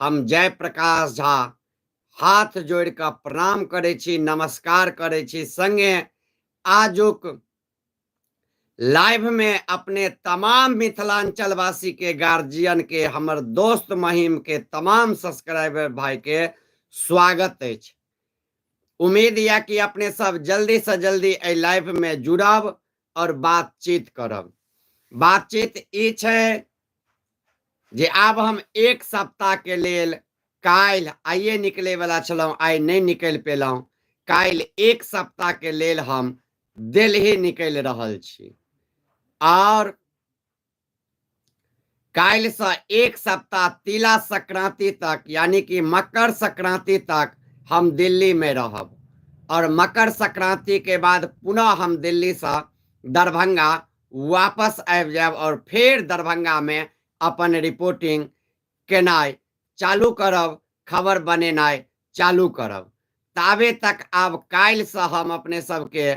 हम जयप्रकाश झा हाथ जोड़ कऽ प्रणाम करै छी, नमस्कार करै छी। संगे आजुक लाइव में अपने तमाम मिथिलांचल वासी के गार्जियन के, हमर दोस्त महिम के, तमाम सब्सक्राइबर भाई के स्वागत अछि। उम्मीद या कि अपने सब जल्दी से जल्दी ए लाइव में जुड़ब और बातचीत करब। बातचीत ई छै जे आब हम एक सप्ताह के लेल काल्हि आइए निकले वाला छलहुं, आइ नहीं निकल पेलहुं। काल्हि एक सप्ताह के लेल हम दिल्ली निकल रहल छी और काल्हि से एक सप्ताह तिला संक्रांति तक यानी कि मकर संक्रांति तक हम दिल्ली में रहब और मकर संक्रांति के बाद पुनः हम दिल्ली से दरभंगा वापस आबि जायब और फिर दरभंगा में अपन रिपोर्टिंग केनाइ चालू करब, खबर बनेनाइ चालू करब। ताबे तक आब काल्हि से हम अपने सबके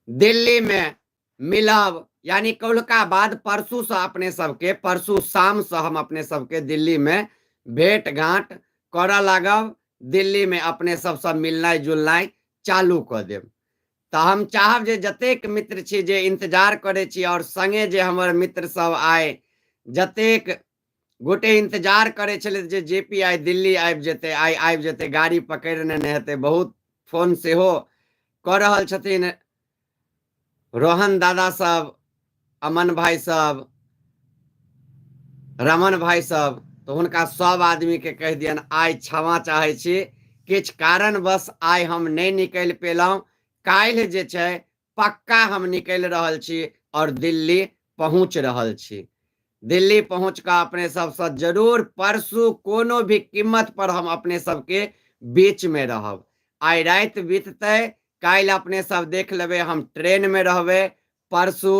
दिल्ली में मिलब, यानी कौलका बाद परसू से अपने सबके, परसू शाम से हम अपने सबके दिल्ली में भेंट घाट करऽ लागब। दिल्ली में अपने सबसे मिलनाइ जुलनाइ चालू कऽ देब। तऽ हम चाहब जे जतेक मित्र छी जे इंतजार करै छी और संगे जे हमर मित्र सब आइ जतेक गोटे इंतजार करै छलै जे जेपी आइ दिल्ली आबि जेतै, आइ आबि जेतै, गाड़ी पकड़ि लेने हेतै। बहुत फोन सेहो कऽ रहल छथिन रोहन दादा सब, अमन भाई सब, रमन भाई सब। तो हुनका सब आदमी के कह दियन आइ क्षमा चाहे छी, किछ कारणवश आइ हम नहीं निकल पेलहुं। काल्हि जे छै पक्का हम निकल रहल छी और दिल्ली पहुंच रहल छी। दिल्ली पहुंच कऽ अपने सबसे जरूर परसू कोनो भी कीमत पर हम अपने सबके बीच में रहब। आइ राति बीततै, काल्हि अपने सब देख लेबै हम ट्रेन में रहबै, परसू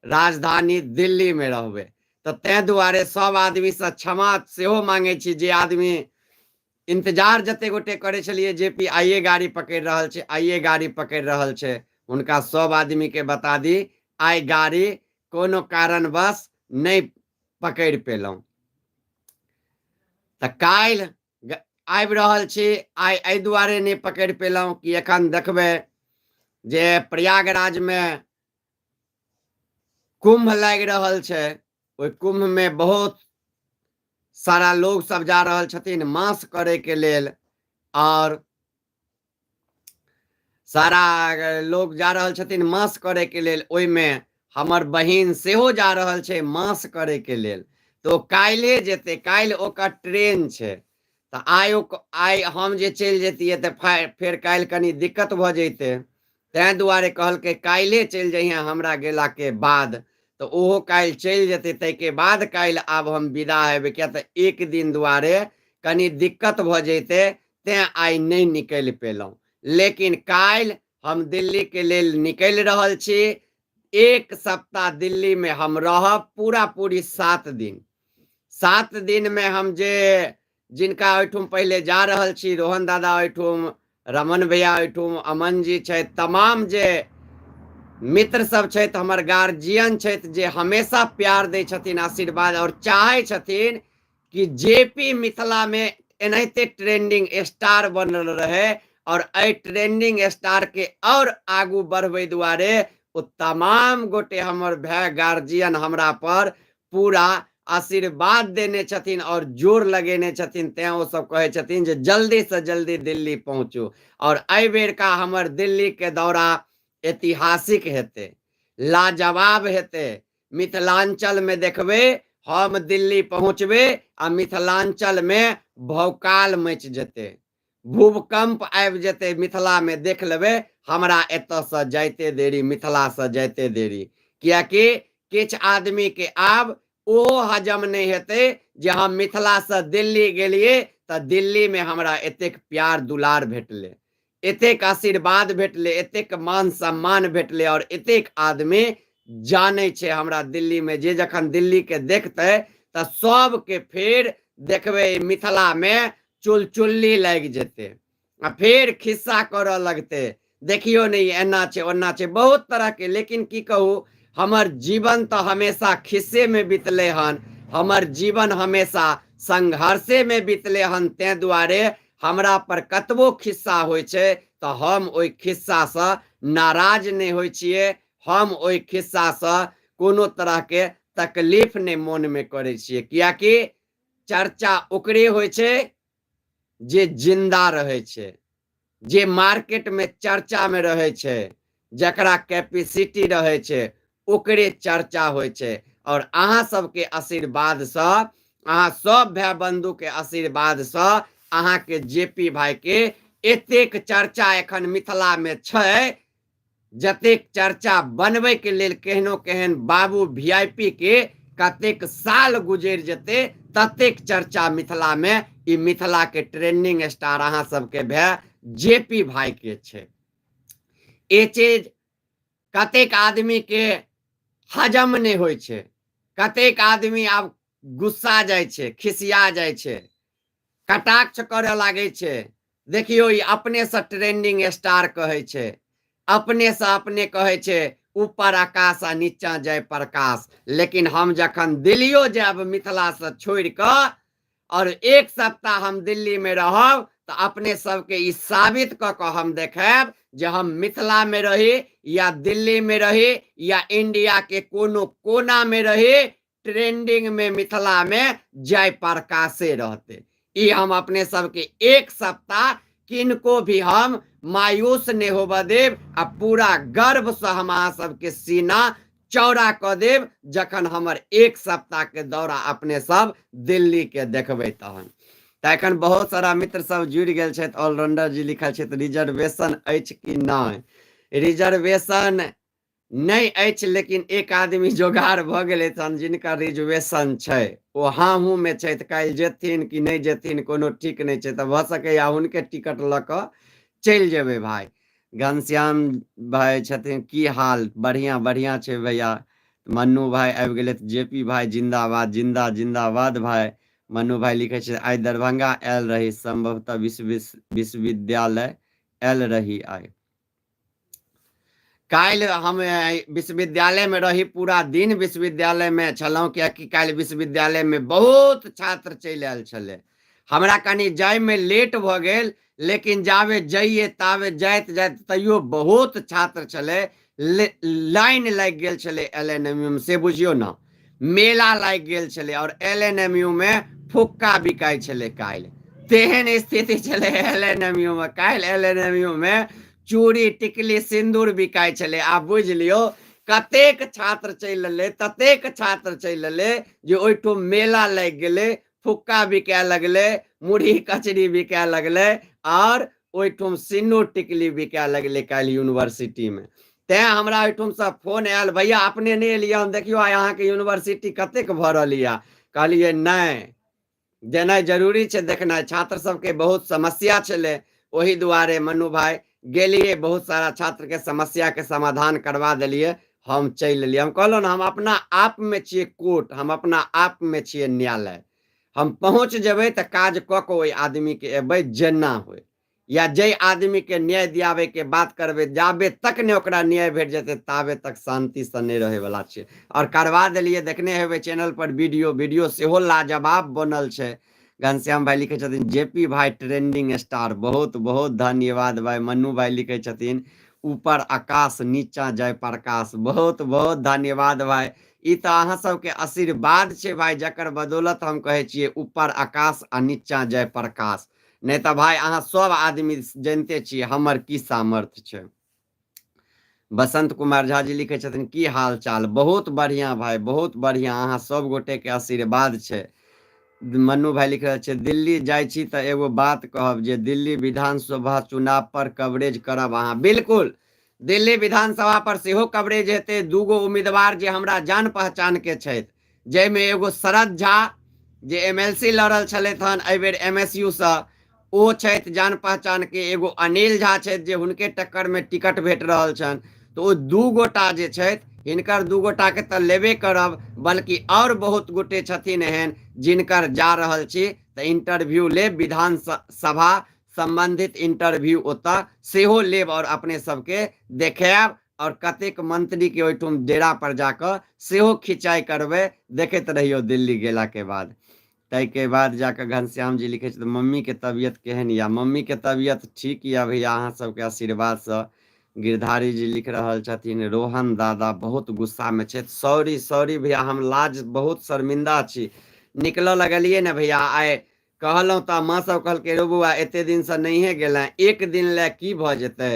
राजधानी दिल्ली में रहबै। तो तै दुआरे सब आदमी से क्षमा सेहो मांगे छी जे आदमी इंतजार जते गोटे करे छलिए जेपी आइए गाड़ी पकड़ रहल छै, आइए गाड़ी पकड़ रहल छै, हुनका सब आदमी के बता दी आइ गाड़ी कोनो कारणवश नहीं पकड़ पेलहुं। तऽ काल्हि आबि रहल छी। आइ एहि दुआरे नहीं पकड़ पेलहुं कि एखन देखबै जे प्रयागराज में कुंभ लागि रहल छै। ओहि कुंभ में बहुत सारा लोग सब जा रहल छथिन मास करे के लेल और सारा लोग जा रहल छथिन मास करे के लेल। ओहि में हमर बहिन सेहो जा रहल छै मास करे के लेल। तो काल्हि जेतै, काल्हि ओकर ट्रेन छै। तऽ आइ हम जे चलि जैतियै तऽ फेर काल्हि कनी दिक्कत भऽ जैते। तैं दुआरे कहलकै काल्हि चलि जइहें हमरा गेला के बाद। तो ओहो काल्हि चलि जेतै, ताहिके बाद काल्हि आब हम विदा हेबै, किया तऽ एक दिन दुआरे कनी दिक्कत भऽ जैते, तैं आइ नहीं निकलि पेलहुं। लेकिन काल्हि हम दिल्ली के लेल निकलि रहल छी। एक सप्ताह दिल्ली में हम रहब, पूरा पूरी 7 दिन। 7 दिन में हम जे जिनका ओहिठुम पहले जा रहल छी, रोहन दादा ओहिठुम, रमन भैया ओहिठुम, अमन जी छै, तमाम जे मित्र सब छथि, हमर गार्जियन छथि जे हमेशा प्यार दै छथिन, आशीर्वाद, और चाहै छथिन कि जेपी मिथिला में एनाहिते ट्रेंडिंग स्टार बनल रहे और एहि ट्रेंडिंग स्टार के और आगू बढ़बै दुआरे ओ तमाम गोटे हमर भाई गार्जियन हमरा पर पूरा आशीर्वाद देने छथिन और जोर लगेने छथिन। तैं ओ सब कहे छथिन जे जल्दी से जल्दी दिल्ली पहुंचू और एहि बेर का हमर दिल्ली के दौरा ऐतिहासिक हेतै, लाजवाब हेतै। मिथिलांचल में देखबै हम दिल्ली पहुंचबै आ मिथिलांचल में भौकाल मचि जेतै, भूकंप आबि जेतै मिथिला में। देख लेबै हमरा एतऽ से जाइते देरी, मिथिला से जाइते देरी, कियाकि किछ आदमी के आब ओहो हजम नहीं हेतै जे हम मिथिला से दिल्ली गेलिए तऽ दिल्ली में हमरा एतेक प्यार दुलार भेटलै, एतेक आशीर्वाद भेटलै, एतेक मान सम्मान भेटलै और एतेक आदमी जानै छै हमरा दिल्ली में। जे जखन दिल्ली के देखतै तऽ सबके फेर देखबै मिथिला में चुलचुल्ली लागि जेतै आ फेर खिस्सा करऽ लगतै, देखियो नहीं एना छै ओना छै, बहुत तरह के। लेकिन की कहू, हमर जीवन तो हमेशा खिस्से में बितले हन, हमर जीवन हमेशा संघर्षे में बीतले हन, ते दुआरे हमरा पर कतबो खिस्सा होय छै तो हम ओई खिस्सा से नाराज नहीं होय छियै, हम ओई खिस्सा से कोनो तरह के तकलीफ नहीं मन में करे छियै, कियाकि चर्चा ओकरे होय छै जे जिंदा रहे छै, जे मार्केट में चर्चा में रहे छै, जकरा कैपेसिटी रहे छै ओकरे चर्चा होय छै। और अहाँ सबके आशीर्वाद से, अहाँ सब भाई बंधु के आशीर्वाद से अहाँ के जेपी भाई के एतेक चर्चा एखन मिथिला में छै, जतेक चर्चा बनबे के लेल केहनो केहन बाबू वीआईपी के कतेक साल गुजर जेते, ततेक चर्चा मिथिला में ई मिथिला के ट्रेंडिंग स्टार अहाँ सबके भे जेपी भाई के छै। ए चीज कतेक आदमी के हजम नहीं होय छै, कतेक आदमी आब गुस्सा जाय छै, खिसिया जाय छै, कटाक्ष करे लागे छै। देखियो ई अपने से ट्रेंडिंग स्टार कहे छै, अपने से अपने कहे छै ऊपर आकाश आ नीचा जय प्रकाश। लेकिन हम जखन दिल्लियो जाब मिथिला से छोड़ के और एक सप्ताह हम दिल्ली में रहब तो अपने सबके ई साबित क के हम देखाब जे हम मिथिला में रही या दिल्ली में रही या इंडिया के कोनो कोना में रही, ट्रेंडिंग में मिथिला में जय प्रकाशे रहते। ई हम अपने सबके एक सप्ताह किनको भी हम मायूस नहीं होबे देव, आ पूरा गर्व से हम अहाँ सबके सीना चौड़ा क देव जखन हमर एक सप्ताह के दौरा अपने सब दिल्ली के देखबे तहन। तो एखन बहुत सारा मित्र सब जुड़ गेल छथि। ऑलराउंडर जी लिखल छै रिजर्वेशन अछि कि नहीं? रिजर्वेशन नहीं अछि, लेकिन एक आदमी जोगाड़ भ गेलै तहन जिनका रिजर्वेशन छै ओ हाँ हूँ में छै, काल्हि जेथिन कि नहीं जेथिन कोनो ठीक नहीं छै, तो भ सकैया हुनके टिकट ल क चल जेबे भाई। घनश्याम भाई छथिन की हाल? बढ़िया बढ़िया छै भैया। मन्नू भाई आबि गेलै, जेपी भाई जिंदाबाद, जिंदाबाद भाई। मन्नू भाई लिखे छै आइ दरभंगा आयल रही, संभवतः विश्वविद्यालय आयल रही आइ। काल्हि हम विश्वविद्यालय में रही, पूरा दिन विश्वविद्यालय में छलहुँ, कियाकि काल्हि विश्वविद्यालय में बहुत छात्र चलि आयल छलै। हमरा कनि जाय में लेट भ गेल, लेकिन जावे जाइए तावे जाइत जाइत तैयो बहुत छात्र छलै, लाइन लागि गेल छलै एलएनएमयू में, से बुझियो ना मेला लागि गेल छलै। और एलएनएमयू में फुक्का बिकाय छलै काल्हि, तेहन स्थिति छलै एलएनएमयू में। काल्हि एलएनएमयू में चूड़ी टिकली सिंदूर बिकाय छलै। आब बुझ लियो कतेक छात्र चलि एलै, ततेक छात्र चलि एलै जे ओहिठुम मेला लागि गेलै, फुक्का बिकाय लगलै, मुरही कचरी बिकाय लगलै, और ओहिठुम सिन्नूर टिकली बिकाय लगलै काल्हि यूनिवर्सिटी में। तैं हमरा ओहिठुम से फोन आयल, भैया अपने नहीं एलियै, देखियो आइ अहाँके यूनिवर्सिटी कतेक भरल यऽ। कहलियै नहीं, जेनाइ जरूरी छै, देखनाइ। छात्र सबके बहुत समस्या छलै, ओही दुआरे मन्नू भाई गेलिए, बहुत सारा छात्र के समस्या के समाधान करवा देलिए, हम चलि एलिए। हम कहलहुँ ना, हम अपना आप में छियै कोर्ट, हम अपना आप में छियै न्यायालय। हम पहुँच जेबै तऽ काज क के ओहि आदमी के एबै जेना होय, या जे आदमी के न्याय दियावे के बात करबै, जाबे तक ने ओकरा न्याय भेट जेतै ताबे तक शांति से नहीं रहे वाला छै। और करवा देलिए, देखने हेबै चैनल पर वीडियो सेहो लाजवाब बनल छै। घनश्याम भाई लिखे छथिन जेपी भाई ट्रेंडिंग स्टार, बहुत बहुत धन्यवाद भाई। मन्नू भाई लिखे छथिन ऊपर आकाश नीचा जय प्रकाश, बहुत बहुत धन्यवाद भाई। ई तो अहाँ सबके आशीर्वाद छै भाई, जकर बदौलत हम कहे छियै ऊपर आकाश आ नीचा जय प्रकाश। नहीं तो भाई अहाँ सब आदमी जानते छियै हमर की सामर्थ्य छै। बसंत कुमार झा जी लिखे छथिन की हाल चाल? बहुत बढ़िया भाई, बहुत बढ़िया, अहाँ सब गोटे के आशीर्वाद छै। मन्नू भाई लिख रहल छै दिल्ली जाइ छी तऽ एगो बात कहब, जे दिल्ली विधानसभा चुनाव पर कवरेज करब अहाँ। बिल्कुल, दिल्ली विधानसभा पर सेहो कवरेज हेतै। दूगो उम्मीदवार जे हमरा जान पहचान के छथि, जाहिमे एगो शरद झा जे एमएलसी लड़ल छलथि हन एहिबेर एमएसयू से, ओ छथि जान पहचान के। एगो अनिल झा छथि जे हुनके टक्कर में टिकट भेट रहल छनि। तो ओ दू गोटा जे छथि, हिनकर दू गोटा के तऽ लेबे करब, बल्कि और बहुत गोटे छथिन एहन जिनकर जा रहल छी तऽ इंटरव्यू लेब, विधानसभा संबंधित इंटरव्यू ओतऽ सेहो लेब और अपने सबके देखायब। और कतेक मंत्री के ओहिठुम डेरा पर जाकर सेहो खिंचाई करबै, देखैत रहियो दिल्ली गेला के बाद। तय के बाद जाकर घनश्याम जी लिखे तो मम्मी के तबियत केहन या मम्मी के तबियत ठीक या भैया अहाँ सबके आशीर्वाद से। गिरधारी जी लिख रहल छथिन रोहन दादा बहुत गुस्सा में छथि। सॉरी सॉरी भैया, हम लाज बहुत शर्मिंदा छी। निकलऽ लगलिए ने भैया, आइ कहलहुँ तऽ माँ सब कहलकै रो बौआ एते दिन से नहिए गेलै, एक दिन ले की भऽ जेतै,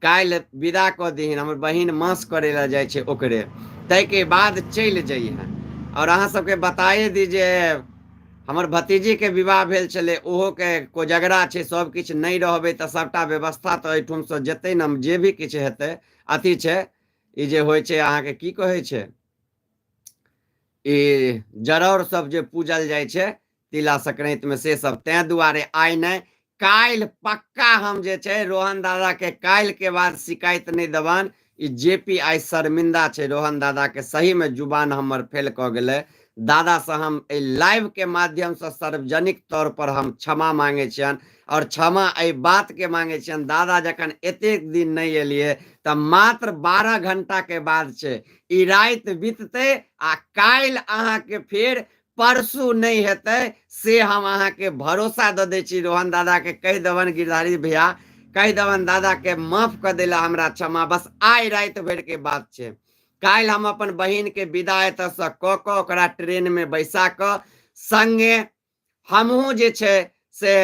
काल्हि विदा कऽ दीहन, हमर बहिन मास करे लए जाइ छै ओकरे, तै के बाद चलि जइहें। और अहाँ सबके बताए दी जे हमर भतीजी के विवाह भेल छलै, ओहो के कोजगरा छै, सब किछु नहीं रहबै तऽ सबटा व्यवस्था तऽ एहिठुम से जेतै ने, जे भी किछु हेतै अथी छै, ई जे होइ छै अहाँके की कहै छै, ई जरौर सब जे पूजल जाइ छै तिला संक्रांति में से सब, तें दुआरे आइ नहीं काल्हि पक्का हम जे छै रोहन दादा के काल्हि के बाद शिकायत नहीं देबन। ई जेपी आइ शर्मिंदा छै, रोहन दादा के सही में जुबान हमर फेल क गेलै। दादा से हम लाइव के माध्यम से सार्वजनिक तौर पर हम क्षमा मांगे छियन, और क्षमा एहि बात के मांगे छियन दादा जखन एतेक दिन नहीं एलिए तऽ मात्र 12 घंटा के बाद छै, ई रात बीतते आ काल्हि अहाँके फेर परसू नहीं हेतै, से हम अहाँके भरोसा दऽ दै छी। रोहन दादा के कहि देबन गिरधारी भैया, कहि देबन दादा के माफ कर देला हमरा क्षमा, बस आइ रात भर के बात छै। काल्हि हम अपन बहिन के विदा एतऽ से कऽ कऽ ओकरा ट्रेन में बैसा कऽ संगे हमहूँ जे छै से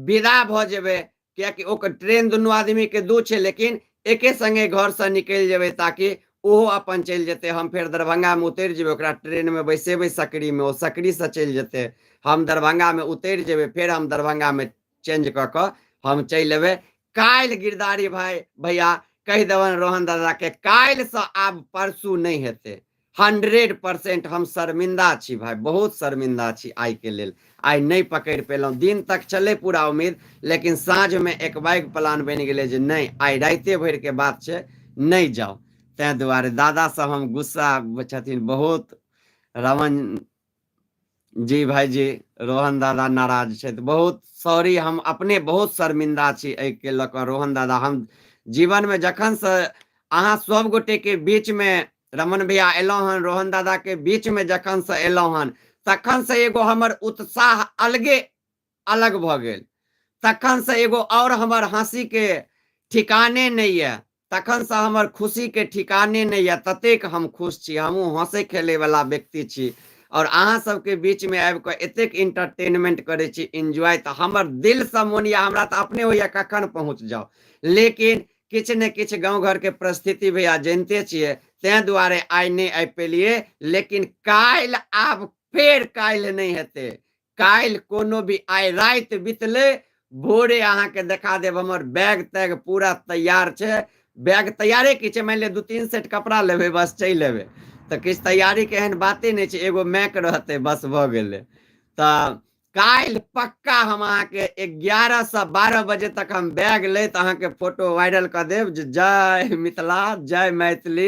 विदा भऽ जेबै, कियाकि ओकर ट्रेन दुनू आदमी के दू छै, लेकिन एके संगे घर से निकलि जेबै ताकि ओहो अपन चलि जेतै, हम फेर दरभंगा में उतरि जेबै, ओकरा ट्रेन में बैसेबै सकरी में, ओ सकरी से चलि जेतै, हम दरभंगा में उतरि जेबै, फेर हम दरभंगा में चेंज कऽ कऽ हम चलि एबै। काल्हि गिरधारी भाई भैया कहि देबन रोहन दादा के काल्हि से आब परसू नहीं हेतै, 100% हम शर्मिंदा छी भाई, बहुत शर्मिंदा छी आइ के लेल। आइ नहीं पकड़ि पेलहुँ, दिन तक छलै पूरा उम्मीद, लेकिन साँझ में एक बैग प्लान बनि गेलै जे नहीं आइ राइते भर के बात छै, नहीं जाओ। तें दुआरे दादा से हम गुस्सा छथिन बहुत, रमन जी भाईजी, रोहन दादा नाराज छै, बहुत सॉरी, हम अपने बहुत शर्मिंदा छी एहि के लऽ कऽ। रोहन दादा हम जीवन में जखन से अहाँ सब गोटे के बीच में रमन भैया एलहुँ हन, रोहन दादा के बीच में जखन से एलहुँ हन, तखन से एगो हमर उत्साह अलगे अलग भऽ गेल, तखन से एगो और हमर हंसी के ठिकाने नहीं है, तखन से हमर खुशी के ठिकाने नहीं है, ततेक हम खुश छी। हमहूँ हंसे खेले वाला व्यक्ति छी, और अहाँ सबके बीच में आबि कऽ एतेक इंटरटेनमेंट करे छी, एंजॉय, तऽ हमर दिल से मोन या हमरा तऽ अपने होइया कखन पहुंच जाओ, लेकिन किछु ने किछु गाँव घर के परिस्थिति भैया जानते छियै, तें दुआरे आइ नहीं आबि पेलिए। लेकिन काल्हि आब फेर काल्हि नहीं हेतै, काल्हि कोनो भी, आइ रात बीतले भोरे अहाँके देखा देब हमर बैग तैग पूरा तैयार छै। बैग तैयारे की छै, मान लिअ 2-3 सेट कपड़ा लेबै बस चलि एबै, तऽ किछु तैयारी के एहन बाते नहीं छै, एगो मैक रहतै बस भऽ गेलै। तऽ काल्हि पक्का हम अहाँके 11 से 12 बजे तक हम बैग लैत अहाँके फोटो वायरल कऽ देब जे जय मिथिला, जय मैथिली,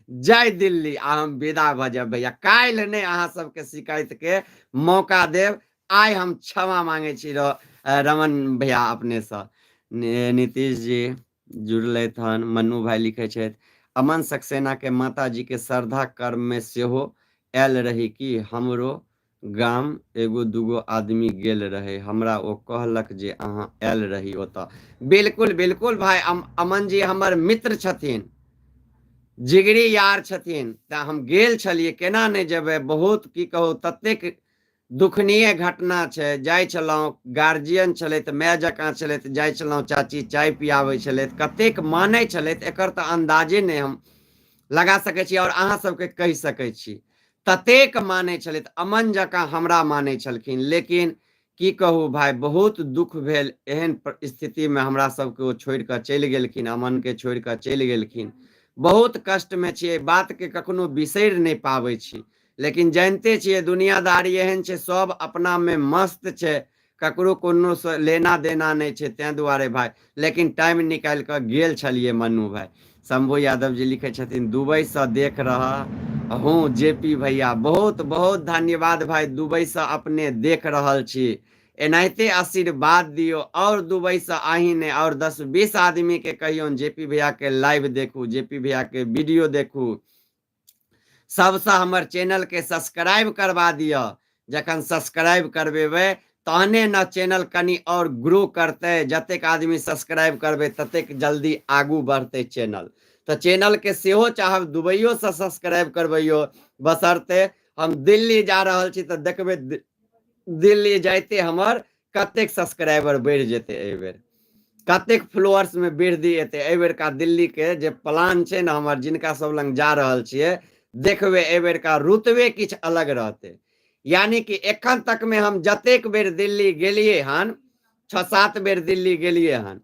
जय दिल्ली, आ हम विदा भऽ जायब भैया। काल्हि नहीं अहाँ सबके शिकायत के मौका देब, आइ हम क्षमा मांगे छी रमन भैया अपने से। नीतीश जी जुड़लथि हन, मन्नू भाई लिखे छथि अमन सक्सेना के माता जी के श्रद्धा कर्म में सेहो आयल रही कि हमरो गाम एगो दूगो आदमी गेल रहे, हमरा ओ कहलक जे अहाँ आयल रही ओतऽ। बिल्कुल बिल्कुल भाई, अमन जी हमर मित्र छथिन, जिगरी यार छथिन, तऽ हम गेल छलियै, केना नहीं जेबै, बहुत की कहू ततेक दुखनीय घटना छै। जाइ छलहुँ, गार्जियन छलथि, माय जकाँ छलथि, जाइ छलहुँ चाची चाय पियाबै छलथि, कतेक मानै छलथि एकर तऽ अंदाजे नहीं हम लगा सकै छी, और अहाँ सबके कहि सकै छी, ततेक मानै छलथि, अमन जकाँ हमरा मानै छलखिन। लेकिन की कहू भाय, बहुत दुख भेल, एहन स्थिति में हमरा सबके ओ छोड़ि कऽ चलि गेलखिन, अमन के छोड़ि कऽ चलि गेलखिन। बहुत कष्ट में छियै, बात के कखनो बिसरि नहीं पाबै छी, लेकिन जानते छियै दुनियादारी एहन छै, सब अपना में मस्त छै, ककरो कोनो से लेना देना नहीं छै, तें दुआरे भाई। लेकिन टाइम निकालि कऽ गेल छलियै मन्नू भाई। शंभू यादव जी लिखे छथिन दुबई से देख रहा हूँ जेपी भैया, बहुत बहुत धन्यवाद भाई, दुबई से अपने देख रहल छी, एनाहिते आशीर्वाद दियो, और दुबई से आही ने और 10-20 आदमी के कहियो जेपी भैया के लाइव देखू, जेपी भैया के वीडियो देखू, सबसे हमर चैनल के सब्सक्राइब करवा दिया, जखन सब्सक्राइब करबेबै तहने न चैनल कनी और ग्रो करते। जतेक आदमी सब्सक्राइब करबे ततेक जल्दी आगू बढ़ते चैनल। तो चैनल के सेहो चाहब दुबईयो से सब्सक्राइब करबैयो, बशर्ते हम दिल्ली जा रहल छी तो देखबे दिल्ली जाइते हमर कतेक सब्सक्राइबर बढ़ जेते, एहि बेर कतेक फ्लोअर्स में वृद्धि एते। एहि बेर का दिल्ली के जे प्लान छै न हमर, जिनका सब लंग जा रहल छियै, देखबे एहि बेर का रुतबे किछ अलग रहते। यानी कि एखन तक में हम जतेक बेर दिल्ली गेलिए हन, 6-7 बेर दिल्ली गेलिए हन।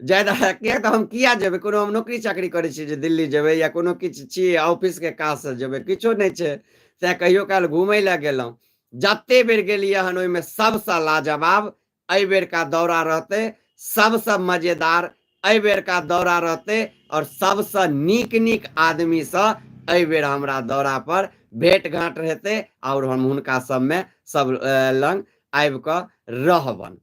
ज्यादा किया तो हम किया जेबे, कोनो हम नौकरी चाकरी करे छी जे दिल्ली जेबे, या कोनो किछ छी ऑफिस के काज से जेबे, किछो नहीं छै। ते कहियो काल घूमे ला गेलौं। जते बेर गेलिए हन ओइमे सबसे लाजवाब एहि बेर का दौरा रहते, सबसे मजेदार एहि बेर का दौरा रहते, और सबसे नीक नीक आदमी से एहि बेर हमरा दौरा पर भेंट घाट हेते, और हम हुनका सब में सब लंग आबि क रहबन।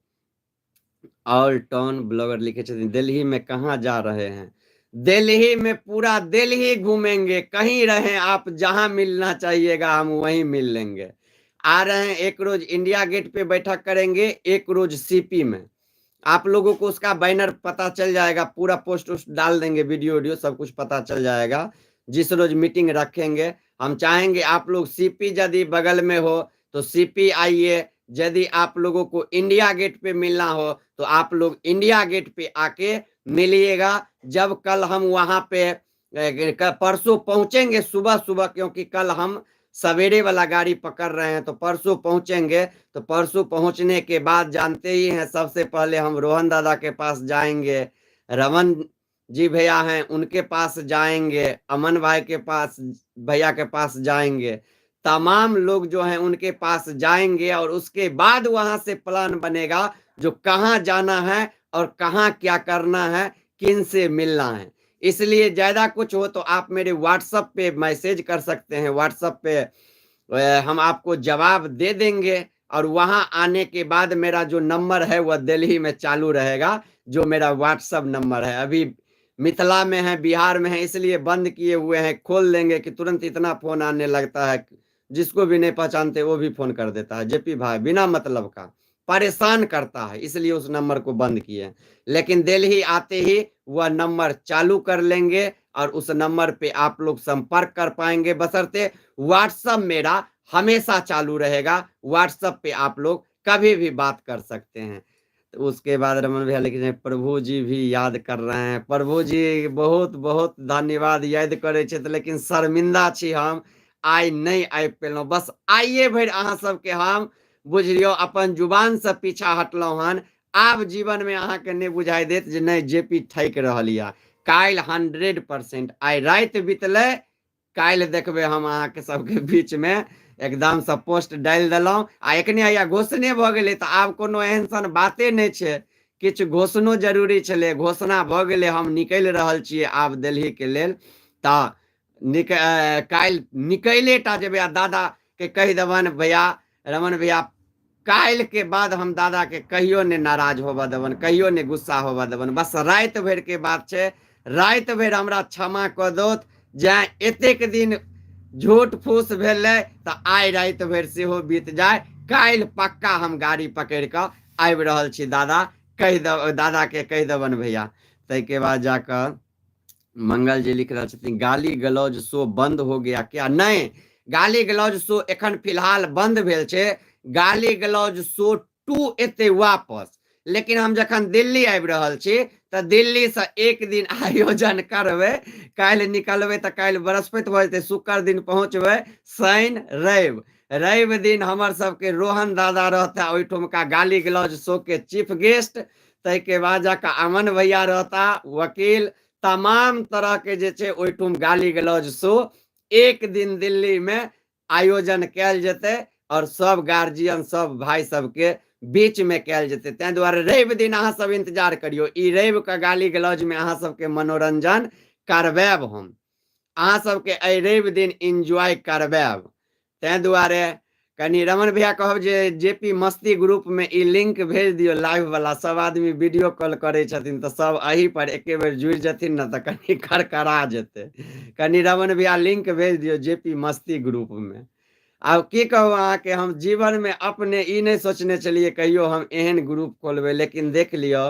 ऑल टाउन ब्लॉगर लिखे छथिन दिल्ली में कहाँ जा रहे हैं? दिल्ली में पूरा दिल्ली घूमेंगे, कहीं रहें आप, जहां मिलना चाहिएगा हम वहीं मिल लेंगे। आ रहे हैं, एक रोज इंडिया गेट पे बैठक करेंगे, एक रोज सीपी में। आप लोगों को उसका बैनर पता चल जाएगा, पूरा पोस्ट उस्ट डाल देंगे, वीडियो वीडियो सब कुछ पता चल जाएगा। जिस रोज मीटिंग रखेंगे, हम चाहेंगे आप लोग सीपी यदि बगल में हो तो सीपी आइए, यदि आप लोगों को इंडिया गेट पे मिलना हो तो आप लोग इंडिया गेट पे आके मिलिएगा। जब कल हम वहां पे परसों पहुंचेंगे सुबह सुबह, क्योंकि कल हम सवेरे वाला गाड़ी पकड़ रहे हैं, तो परसों पहुंचेंगे। तो परसों पहुंचने के बाद जानते ही हैं, सबसे पहले हम रोहन दादा के पास जाएंगे, रमन जी भैया हैं उनके पास जाएंगे, अमन भाई के पास, भैया के पास जाएंगे, तमाम लोग जो हैं उनके पास जाएंगे। और उसके बाद वहां से प्लान बनेगा जो कहाँ जाना है और कहाँ क्या करना है, किन से मिलना है। इसलिए ज्यादा कुछ हो तो आप मेरे व्हाट्सएप पे मैसेज कर सकते हैं, व्हाट्सएप पे हम आपको जवाब दे देंगे। और वहां आने के बाद मेरा जो नंबर है वह दिल्ली में चालू रहेगा, जो मेरा व्हाट्सएप नंबर है। अभी मिथिला में है, बिहार में है, इसलिए बंद किए हुए हैं। खोल देंगे कि तुरंत इतना फोन आने लगता है, जिसको भी नहीं पहचानते वो भी फोन कर देता है, जेपी भाई बिना मतलब का परेशान करता है, इसलिए उस नंबर को बंद किए हैं। लेकिन दिल्ली आते ही वह नंबर चालू कर लेंगे, और उस नंबर पे आप लोग संपर्क कर पाएंगे, बशर्ते व्हाट्सएप मेरा हमेशा चालू रहेगा। व्हाट्सएप पे आप लोग कभी भी बात कर सकते हैं। तो उसके बाद रमन भैया लिखे हैं प्रभु जी भी याद कर रहे हैं। प्रभु जी बहुत बहुत धन्यवाद, याद करे छे, लेकिन शर्मिंदा छी हम, आइ नहीं आबि पेलहुँ। बस आइए भरि अहाँ सबके हम बुझलियो अपन जुबान से पीछा हटलहुँ हन। आब जीवन में अहाँके नहीं बुझाई देत जे नहीं जेपी ठैक रहल या। काल्हि 100% आइ राति बीतले, काल्हि देखबे हम अहाँके सबके बीच में एकदम से पोस्ट डालि देलहुँ। आ एखने या घोषणे भऽ गेलै, तऽ आब कोनो एहन सन बाते नहि छै, किछु घोषणो जरूरी छलै, घोषणा भऽ गेलै। हम निकलि रहल छियै आब दिल्ली के लेल, तऽ काल्हि निकले टा जेबै। आ दादा के कहि देबनि भैया, रमन भैया, काल्हि के बाद हम दादा के कहियो ने नाराज होबऽ देबनि, कहियो ने गुस्सा होबऽ देबनि। बस राति भरि के बात छै, राति भरि हमरा क्षमा कऽ दोथ। जँ एतेक दिन झूठ फूस भेलै तऽ आइ राति भरि सेहो बीत जाए। काल्हि पक्का हम गाड़ी पकड़ि कऽ आबि रहल छी दादा, कहि दादा के कहि देबनि भैया। ताहिके बाद जाकऽ मंगल जी लिख रहे छथिन गाली गलौज शो बंद हो गया क्या? नहीं, गाली गलौज शो एखन फिलहाल बंद भेल छै। गाली गलौज शो 2 एते वापस। लेकिन हम जखन दिल्ली आबि रहल छी तऽ दिल्ली से एक दिन आयोजन करबै। काल्हि निकलबै तऽ काल्हि बृहस्पति भऽ जेतै, शुक्र दिन पहुँचबै, शनि रवि, रवि दिन हमर सबके रोहन दादा रहता ओहिठुमका गाली गलौज शो के चीफ गेस्ट। ताहिके बाद जाकऽ अमन भैया रहता वकील। तमाम तरह के जे छै ओहिठुम गाली गलौज शो एक दिन दिल्ली में आयोजन कयल जेतै, और सब गार्जियन सब भाई सबके बीच में कयल जेतै। ताहि दुआरे रवि दिन अहाँ सब इंतजार करियो, ई रवि के गाली गलौज में अहाँ सबके मनोरंजन करबायब हम, अहाँ सबके एहि रवि दिन इंजॉय करबायब। ताहि दुआरे कनि रमन भैया कहब जे जेपी मस्ती ग्रुप में ई लिंक भेज दियो लाइव वाला। सब आदमी वीडियो कॉल करे छथिन तऽ सब एही पर एके बेर जुड़ि जथिन न, तऽ कनि खड़खड़ा जेतै। कनि रमन भैया लिंक भेज दियो जेपी मस्ती ग्रुप में। आब की कहू अहाँ के, हम जीवन में अपने ई नहीं सोचने चलिए कहियो हम एहन ग्रुप खोलबै, लेकिन देख लियो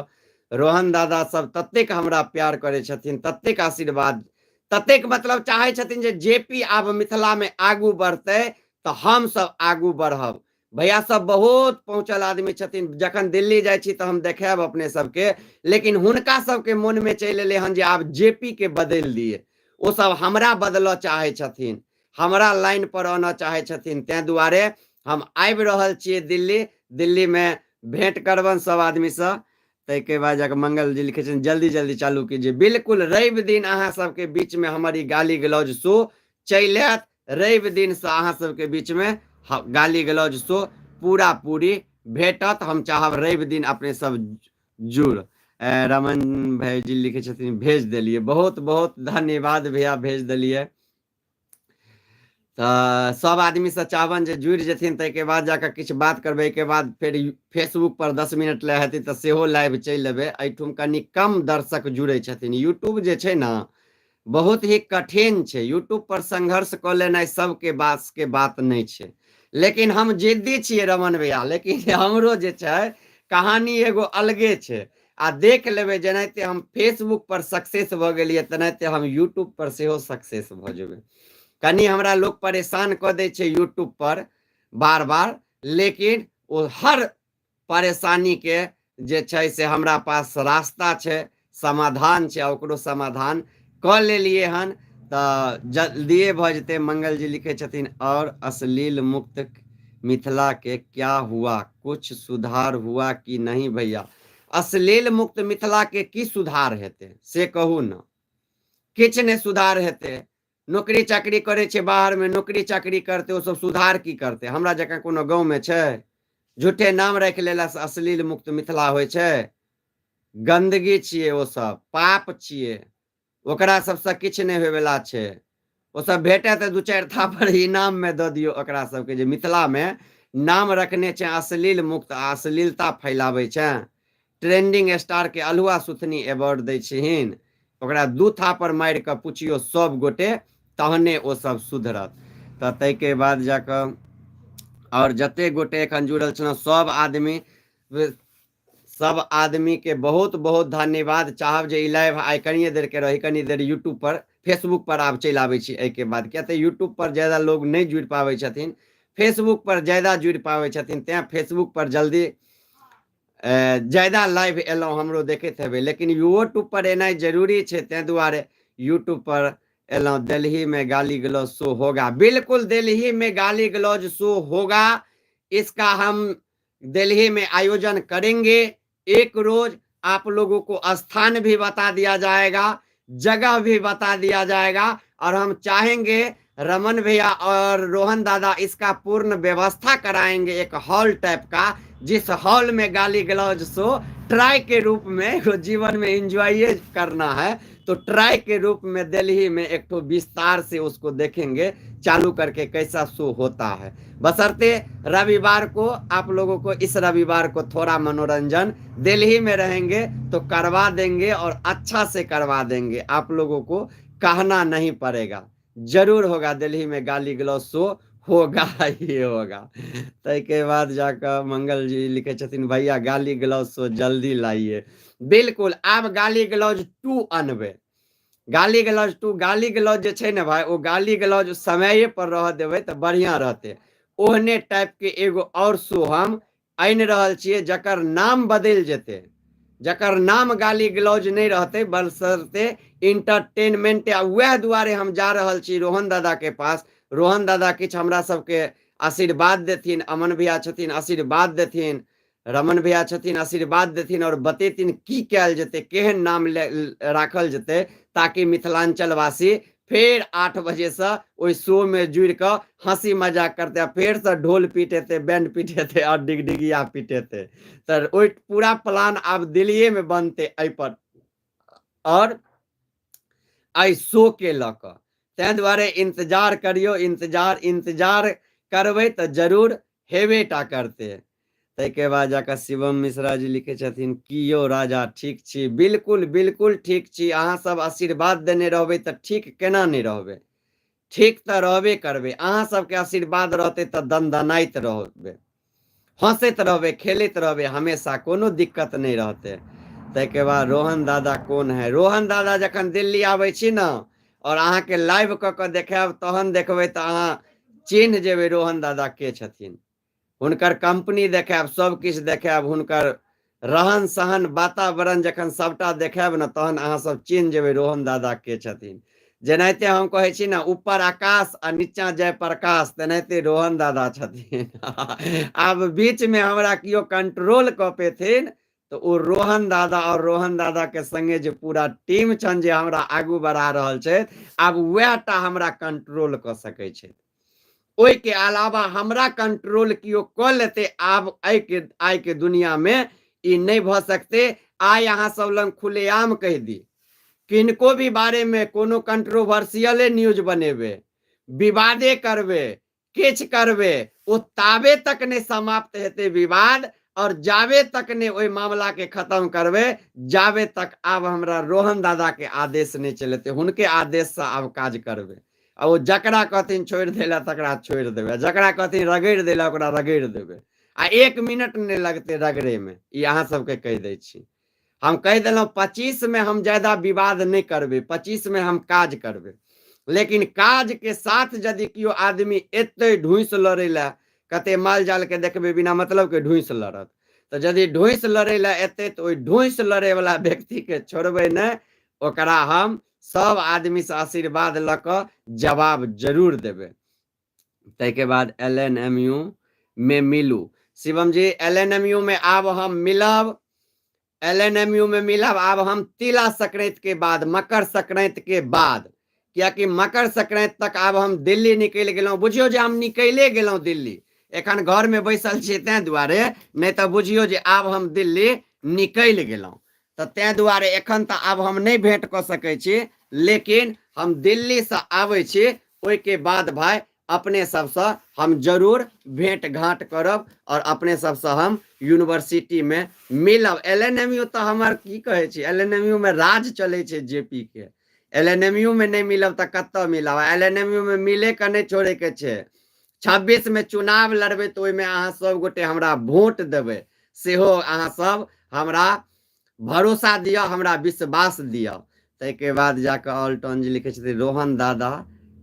रोहन दादा सब ततेक हमरा प्यार करे छथिन, ततेक आशीर्वाद, ततेक मतलब चाहे छथिन जे जेपी आब मिथिला में आगू बढ़ते तो हम सब आगू बढ़ब। भैया सब बहुत पहुंचल आदमी छथिन, जखन दिल्ली जाइ छी तो हम देखाब अपने सबके, लेकिन हुनका सबके मन में चलि एलै हन जे आब जेपी के बदल दिए, ओ सब हमरा बदलऽ चाहे छथिन, हमरा लाइन पर आना चाहे छथिन। तै दुआरे हम आबि रहल छियै दिल्ली, दिल्ली में भेंट करबन सब आदमी से। ताहिके बाद जाकर मंगल जी लिखे छथिन जल्दी जल्दी चालू कीजिए। बिल्कुल रवि दिन अहाँ सबके बीच में हमर ई गाली गलौज शो चलि आयत, रवि दिन से अहाँ सबके बीच में गाली गलौज शो पूरा पूरी भेटत। हम चाहब रवि दिन अपने सब जुड़। रमन भाई जी लिखे छथिन भेज देलिए, बहुत बहुत धन्यवाद भैया, भेज देलिए। तऽ सब आदमी से चाहबन जे जुड़ि जेथिन, ताहिके बाद जाकर किछु बात करबै, के बाद फिर फेसबुक पर 10 मिनट ले हेतै तऽ सेहो लाइव चलि लेबै। एहिठुम कनि कम दर्शक जुड़ै छथिन, यूट्यूब जे छै ने बहुत ही कठिन छै, यूट्यूब पर संघर्ष कऽ लेनाइ सबके बास के बात नहीं छै। लेकिन हम जिद्दी छियै रमन भैया, लेकिन हमरो जे छै कहानी एगो अलगे छै। आ देख लेबै जेनाहिते हम फेसबुक पर सक्सेस भऽ गेलियै, तेनाहिते हम यूट्यूब पर सेहो सक्सेस भऽ जेबै। कनी हमरा लोग परेशान कऽ दै छै यूट्यूब पर बार बार, लेकिन ओ हर परेशानी के जे छै से हमरा पास रास्ता छै, समाधान छै, ओकरो समाधान कऽ लेलिए हन। तऽ जल्दिए भऽ जेतै। मंगल जी लिखे छथिन और अश्लील मुक्त मिथिला के क्या हुआ, कुछ सुधार हुआ कि नहीं भैया? अश्लील मुक्त मिथिला के की सुधार हेतै से कहू न? किछ ने सुधार हेतै। नौकरी चाकरी करे छै बाहर में, नौकरी चाकरी करते, ओ सब सुधार की करते? हमरा जकाँ कोनो गाँव में छै? झूठे नाम राखि लेला से अश्लील मुक्त मिथिला होइ छै? गंदगी छियै, ओ सब पाप छियै, ओकरा सबसे किछु नहीं होयवला छै। ओ सब भेटे तऽ 2-4 थापर इनाम में दऽ दियौ ओकरा सबके, जे मिथिला में नाम रखने छै अश्लील मुक्त, अश्लीलता फैलाबै छै। ट्रेंडिंग स्टार के अल्हुआ सुथनी अवार्ड दै छिहिन, ओकरा 2 थापर मारि कऽ पुछियो सब गोटे, तहने ओ सब सुधरत। तऽ ताहिके बाद जाकऽ और जते गोटे एखन जुड़ल छलहुँ सब आदमी के बहुत बहुत धन्यवाद। चाहब जे ई लाइव आइ कनिए देर के रही, कनी देर यूट्यूब पर फेसबुक पर आब चलि आबै छी एहिके बाद, किया तऽ यूट्यूब पर ज्यादा लोग नहीं जुड़ि पाबै छथिन, फेसबुक पर ज्यादा जुड़ि पाबै छथिन। तें फेसबुक पर जल्दी ज्यादा लाइव एलहुँ, हमरो देखैत हेबै, लेकिन यूट्यूब पर एनाइ जरूरी छै, तें दुआरे यूट्यूब पर एलहुँ। दिल्ली में गाली गलौज शो होगा, बिल्कुल दिल्ली में गाली गलौज शो होगा। इसका हम दिल्ली में आयोजन करेंगे। एक रोज आप लोगों को स्थान भी बता दिया जाएगा, जगह भी बता दिया जाएगा, और हम चाहेंगे रमन भैया और रोहन दादा इसका पूर्ण व्यवस्था कराएंगे, एक हॉल टाइप का, जिस हॉल में गाली गलौज शो ट्राई के रूप में, जीवन में एंजॉय करना है तो ट्राई के रूप में दिल्ली में एक तो विस्तार से उसको देखेंगे चालू करके कैसा शो होता है। बशर्ते रविवार को आप लोगों को, इस रविवार को थोड़ा मनोरंजन दिल्ली में रहेंगे तो करवा देंगे, और अच्छा से करवा देंगे, आप लोगों को कहना नहीं पड़ेगा। जरूर होगा दिल्ली में गाली गलौज शो, होगा ही होगा। ताहिके बाद जाकर मंगल जी लिखे छथिन भैया गाली गलौज शो जल्दी लाइए। बिल्कुल आब गाली गलौज 2 अनबै। गाली गलौज 2, गाली गलौज जे छै ने भाई, ओ गाली गलौज समय पर रह देबै तऽ बढ़िया रहतै। ओहने टाइप के एगो और शो हम आनि रहल छियै, जकर नाम बदलि जेतै, जकर नाम गाली गलौज नहीं रहते, बशर्ते इंटरटेनमेंट। वह दुआरे हम जा रहल छी रोहन दादा के पास। रोहन दादा किछु हमरा सबके आशीर्वाद देथिन, अमन भैया छथिन आशीर्वाद देथिन, रमन भैया छथिन आशीर्वाद देथिन, और बतेथिन की कयल जेतै, केहन नाम राखल जेतै, ताकि मिथिलांचल वासी फिर 8 बजे से ओहि शो में जुड़ कऽ हंसी मजाक करते, फिर से ढोल पीटेते, बैंड पीटेते और डिगडिगिया पीटेते। तऽ ओहि पूरा प्लान आब दिल्लीए में बनते एहि पर, और एहि शो के लऽ कऽ। ताहि दुआरे इंतजार करियो, इंतजार करबै तऽ जरूर हेबे टा करते। ताहिके बाद जाकऽ शिवम मिश्रा जी लिखे छथिन की यौ राजा ठीक छी? बिल्कुल बिल्कुल ठीक छी। अहाँ सब आशीर्वाद देने रहबै तऽ ठीक केना नहीं रहबै? ठीक तो रहबे करबे, अहाँ सबके आशीर्वाद रहते तो दनदनाइत रहबे, हंसैत रहबे, खेलैत रहबे हमेशा, कोनो दिक्कत नहीं रहते। ताहिके बाद रोहन दादा कोन है? रोहन दादा जखन दिल्ली आबै छी न और अहाँके लाइव कऽ कऽ देखायब तहन देखबै तऽ अहाँ चिन्ह जेबै रोहन दादा के छथिन। हुनकर कंपनी देखायब, सब किछु देखायब, हुनकर रहन सहन वातावरण जखन सबटा देखायब न तहन अहाँ सब चिन्ह जेबै रोहन दादा के छथिन। जेनाहिते हम कहै छी न ऊपर आकाश आ नीचा जय प्रकाश, तेनाहिते रोहन दादा छथिन। आब बीच में हमरा कियो कंट्रोल कऽ पेथिन तो ओ रोहन दादा और रोहन दादा के संगे जे पूरा टीम छन जे हमरा आगू बढ़ा रहल छै, आब वएह टा हमरा कंट्रोल कऽ सकै छै। ओहि के अलावा हमरा कंट्रोल कियो कऽ लेते आब आइ के दुनिया में ई नहीं भऽ सकते। आइ अहाँ सब लंग खुलेआम कहि दी, किनको भी बारे में कोनो कंट्रोवर्शियले न्यूज बनेबे, विवादे करबे, किछ करबे, ओ ताबे तक नहीं समाप्त हेते विवाद और जाबे तक ने ओहि मामला के खत्म करबे जाबे तक आब हमरा रोहन दादा के आदेश नहीं चलेते, हुनके आदेश से आब काज करबे। आ ओ जकरा कहथिन छोड़ देला तकरा छोड़ देबे, जकरा कहथिन रगड़ देला ओकरा रगड़ देबे। आ 1 मिनट नहीं लगते रगड़े में, ई अहाँ सबके कह दै छी। हम कह दिलों 25 में हम ज्यादा विवाद नहीं करबे, 25 में हम काज करबे। लेकिन काज के साथ यदि कियो आदमी एते ढूंस लड़े ला, कते माल जाल के देखबे बिना मतलब के ढूंस लड़त, तो यदि ढूंस लड़े ला एते तो ओई ढूंस लड़े वाला व्यक्ति के छोड़बे नहीं, ओकरा हम सब आदमी से आशीर्वाद ल क जवाब जरूर देबे। ताहिके बाद LNMU में मिलू। शिवम जी LNMU में आब हम मिलब, LNMU में मिलब आब हम तिला संक्रांति के बाद, मकर संक्रांति के बाद, कियाकि मकर संक्रांति तक आब हम दिल्ली निकलि गेलहुं। बुझियो जे हम निकले गेलहुं दिल्ली, एखन घर में बैसल छी तें दुआरे, नहीं तो बुझियो जे आब हम दिल्ली निकलि गेलहुं। तो तें दुआरे एखन तो आब हम नहीं भेंट कऽ सकै छी, लेकिन हम दिल्ली से आबै छी, ओहि के बाद भाई अपने सबसे हम जरूर भेंट घाट करब और अपने सबसे हम यूनिवर्सिटी में मिलब। LNMU तो हमार की कहे छी, LNMU में राज चले छे जेपी के, LNMU में नहीं मिलब तो कत्ता मिलब? LNMU में मिले के नहीं छोड़े के छे। 26 में चुनाव लड़बे तो ओहि में अहाँ सब गोटे हमरा वोट देबे, सेहो अहाँ सब हमरा भरोसा दिया, हमरा विश्वास दिया। ताहिके बाद जाकर ऑल्टन जी लिखे छथिन रोहन दादा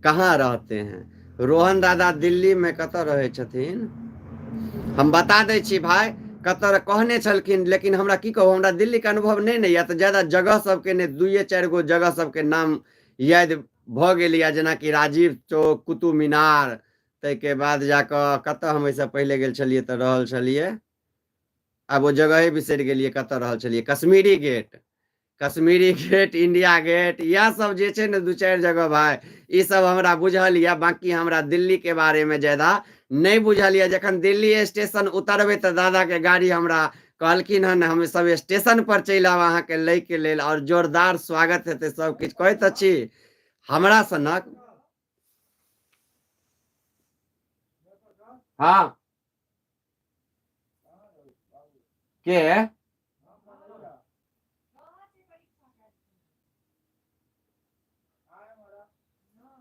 कहाँ रहते हैं? रोहन दादा दिल्ली में कतऽ रहे छथिन हम बता दै छी भाई, कतऽ कहने छलखिन, लेकिन हमरा की कहू, हमरा दिल्ली के अनुभव नहीं ने या, तो ज्यादा जगह सबके ने 2-4 गो जगह सबके नाम याद भऽ गेल या, जेना कि राजीव चौक, कुतुब मीनार, ताहिके बाद जाकऽ कतऽ हम एहिसँ पहिले गेल छलियै तऽ रहल छलियै, आब वो जगह बिसरि गेलियै कतऽ रहल छलियै, Kashmiri Gate, Kashmiri Gate, India Gate, इएह सब जे छै ने 2-4 जगह भाई, ई सब हमरा बुझल या। बाकी हमरा दिल्ली के बारे में ज्यादा नहीं बुझल या। जखन दिल्ली स्टेशन उतरबे तो दादा के गाड़ी हमरा कहलखिन हन हम सब स्टेशन पर चलि आब अहाँ के लै के लेल, और जोरदार स्वागत हेतै, सब किछु कहैत अछि हमरा सनक। हाँ के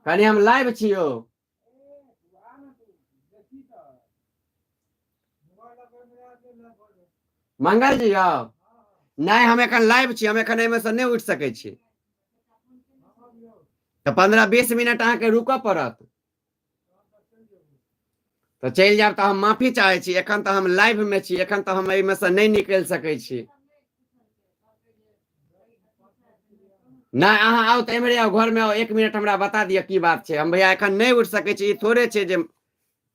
कनी हम लाइव छियो, मंगल जी यौ नहीं, हम एखन लाइव छी, हम एखन एहिमे से नहीं उठि सकै छी, तो 15-20 मिनट अहाँके रुकऽ पड़त। तो चलि जायब तो हम माफी चाहे छी, एखन तो हम लाइव में छी, एखन तो हम एहिमे से नहीं निकलि सकै छी। नहीं अहाँ आउ तो एमरे आउ, घर में आउ, 1 मिनट हमरा बता दिया की बात छै। हम भैया एखन नहीं उठ सकै छी, ई थोड़े छै जे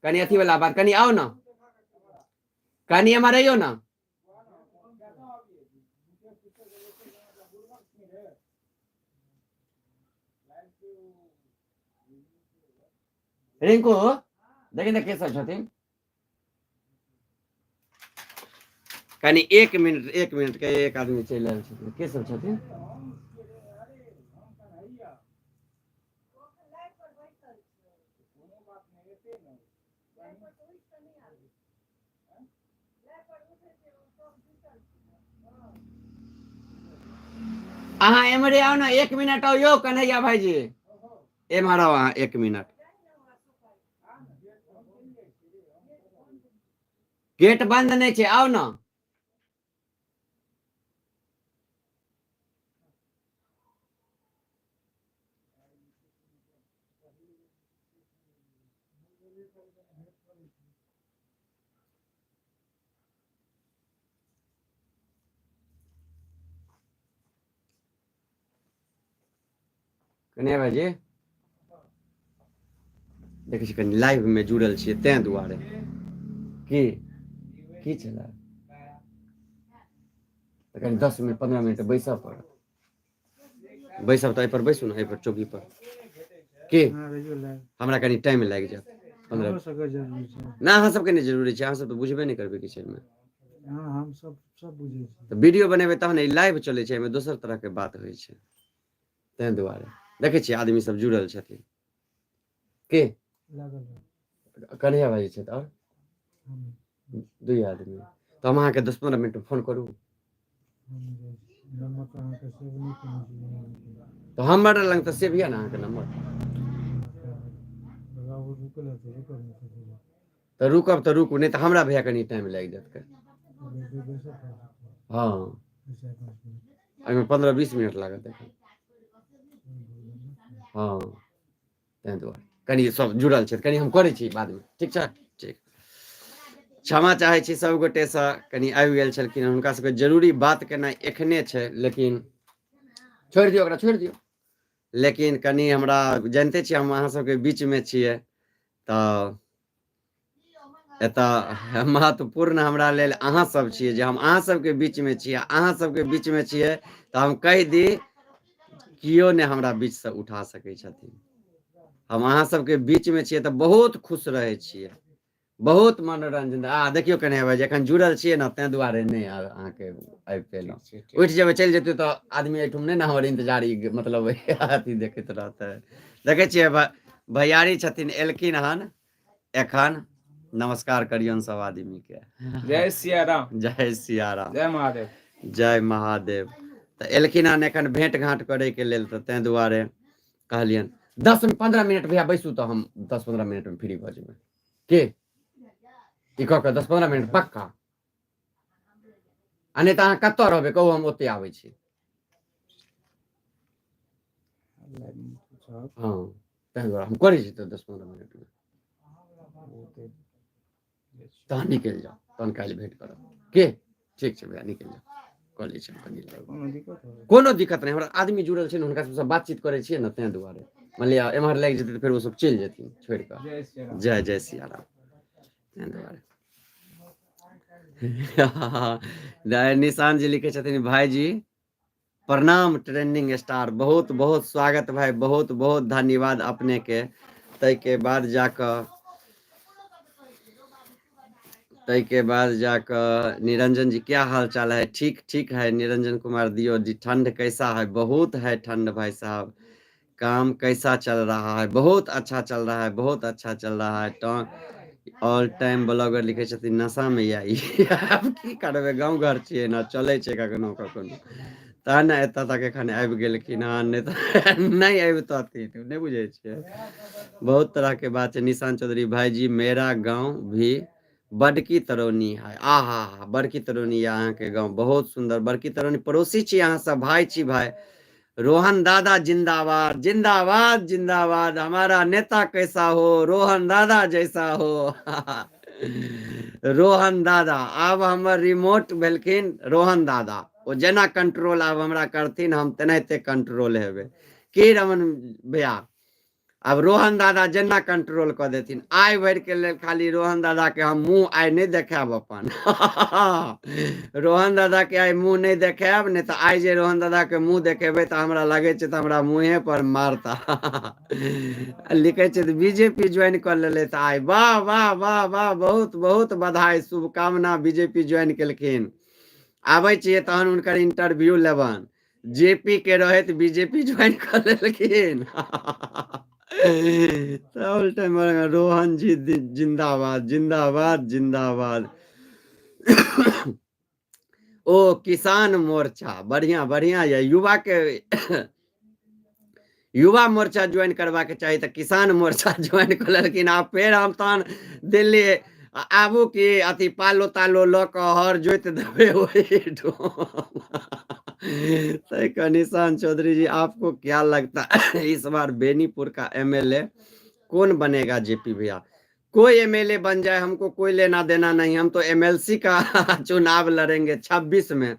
कनी अथी वाला बात, कनी आओ ना, कनी एम्हर अइयो ना। रिंकू देखिन के सब छथिन, कनी 1 मिनट, 1 मिनट के एक आदमी चलि आयल छथिन, के सब छथिन? अहाँ एमरे आओ ना, 1 मिनट आओ यो कन्हैया भाईजी। एम आ रहा 1 मिनट गेट बंद नहीं छे आओ ना कन्या भाईजी देखै छी कनि लाइव में जुड़ल छियै तें दुआरे की छला कनि 10 मिनट 15 मिनट बैसऽ पड़त बैसब तऽ एहिपर बैसू ने एहिपर चौकी पर की हमरा कनि टाइम लागि जायत 15 ना अहाँ सबके नहि जरूरी छै अहाँ सब तऽ बुझबे नहि करबै किछु एहिमे हम सब बुझै छी तऽ वीडियो बनेबै तहन ई लाइव चलै छै एहिमे दोसर तरहके बात होइ छै तें दुआरे देखै छियै आदमी सब जुड़ल छथिन के कन्हैया भाई छथि आओर 2 आदमी तऽ हम अहाँके 10-15 मिनट फोन करू तो हमर लग तऽ सेव यऽ ने अहाँके नंबर तऽ रुकब तऽ रुकू नहि तऽ हमरा भैया कनि टाइम लागि जायत हाँ एहिमे 15-20 मिनट लागत हाँ तें दुआरे कनि सब जुड़ल छै कनि हम करै छी बादमे ठीक छै ठीक क्षमा चाहै छी सब गोटेसँ कनि आबि गेल छलखिन हुनका सबके जरूरी बात केनाइ एखने छै लेकिन छोड़ि दियौ ओकरा छोड़ि दियौ लेकिन कनि हमरा जानिते छियै हम अहाँ सबके बीचमे छियै तऽ एतऽ महत्वपूर्ण हमरा लेल अहाँ सब छियै जे हम अहाँ सबके बीचमे छियै अहाँ सबके बीचमे छियै तऽ हम कहि दी कियो ने हमरा बीचसँ उठा सकै छथिन हम अहाँ सबके बीचमे छियै तऽ बहुत खुश रहै छियै बहुत मनोरंजन देखियौ कन्हैया भाई जखन जुड़ल छियै ने ताहि दुआरे नहि अहाँके आबि पेलहुँ उठि जेबै चलि जेतै तऽ आदमी एहिठुम नहि ने हमर इंतजारी मतलब अथी देखैत रहतै देखै छियै भैयारी छथिन एलखिन हन एखन नमस्कार करियौन सब आदमी के जय सिया राम जय सिया राम जय महादेव जय महादेव तऽ एलखिन हन एखन भेंट घाँट करैके लेल तऽ ताहि दुआरे कहलियनि 10-15 मिनट भैया बैसू तऽ हम 10-15 मिनटमे फ्री भऽ जेबै की ई कऽ कऽ 10-15 मिनट पक्का आ नहि तऽ अहाँ कतऽ रहबै कहू हम ओते आबै छी हाँ ताहि दुआरे हम करै छी तऽ 10-15 मिनटमे तहन निकलि जाउ तहन काल्हि भेंट करब के ठीक छै भैया निकलि जाउ कऽ लै छी कोनो दिक्कत नहि हमरा आदमी जुड़ल छै ने हुनका सबसँ बातचीत करै छियै ने ताहि दुआरे मान लिअ एम्हर लागि जेतै तऽ फेर ओसभ चलि जेथिन छोड़ि कऽ जय जय सिया राम ताहि दुआरे निशान जी लिखे छथिन भाईजी प्रणाम ट्रेंडिंग स्टार बहुत बहुत स्वागत भाई बहुत बहुत धन्यवाद अपने के ताहिके बाद जाकर निरंजन जी क्या हाल चाल है ठीक ठीक है निरंजन कुमार दियो जी ठंड कैसा है बहुत है ठंड भाई साहब काम कैसा चल रहा है बहुत अच्छा चल रहा है बहुत अच्छा चल रहा है ऑल टाइम ब्लॉगर लिखे छथिन नशा में या की करबै गाँव घर छियै ने चलै छै कखनो कखनो तहन ने एतऽ तक एखन आबि गेलखिन हन नहि तऽ नहीं अबितथिन नहीं बुझे छियै बहुत तरह के बात है निशान चौधरी भाईजी मेरा गाँव भी बड़की तरौनी है आहा बड़की तरौनी है अहाँ के गाँव बहुत सुंदर बड़की तरौनी पड़ोसी छी अहाँ सब भाई छी भाई रोहन दादा जिंदाबाद जिंदाबाद जिंदाबाद हमारा नेता कैसा हो रोहन दादा जैसा हो रोहन दादा आब हमर रिमोट भेलखिन रोहन दादा ओ जेना कंट्रोल आब हमरा करथिन हम तेनाहिते कंट्रोल हेबै की रमन भैया आब रोहन दादा जेना कंट्रोल कऽ देथिन आइ भरि के लेल खाली रोहन दादा के हम मुंह आइ नहि देखायब अपन रोहन दादा के आइ मुंह नहीं देखायब नहीं तो आइ जे रोहन दादा के मुंह देखेबै तऽ हमरा लगे छै तऽ हमरा मुँहे पर मारता लिखे छै बीजेपी ज्वाइन कर लेले तऽ आइ वाह वाह वाह वाह बहुत बहुत बधाई शुभकामना बीजेपी ज्वाइन केलखिन आबै छियै तहन हुनकर इंटरव्यू लेबन जेपी के रहैत बीजेपी ज्वाइन कर लेलखिन रोहन जी जिंदाबाद जिंदाबाद जिंदाबाद ओ किसान मोर्चा बढ़िया बढ़िया ये युवा के युवा मोर्चा ज्वाइन करवा के चाहिए, तो किसान मोर्चा ज्वाइन कर लेकिन आप फिर हम तहन दिल्ली आबू कि अथी पालो तालो ल के हर जोत देवे वही तो निशान चौधरी जी, आपको क्या लगता है इस बार बेनीपुर का एमएलए कौन बनेगा? जेपी भैया, कोई एमएलए बन जाए, हमको कोई लेना देना नहीं। हम तो एमएलसी का चुनाव लड़ेंगे 26 में,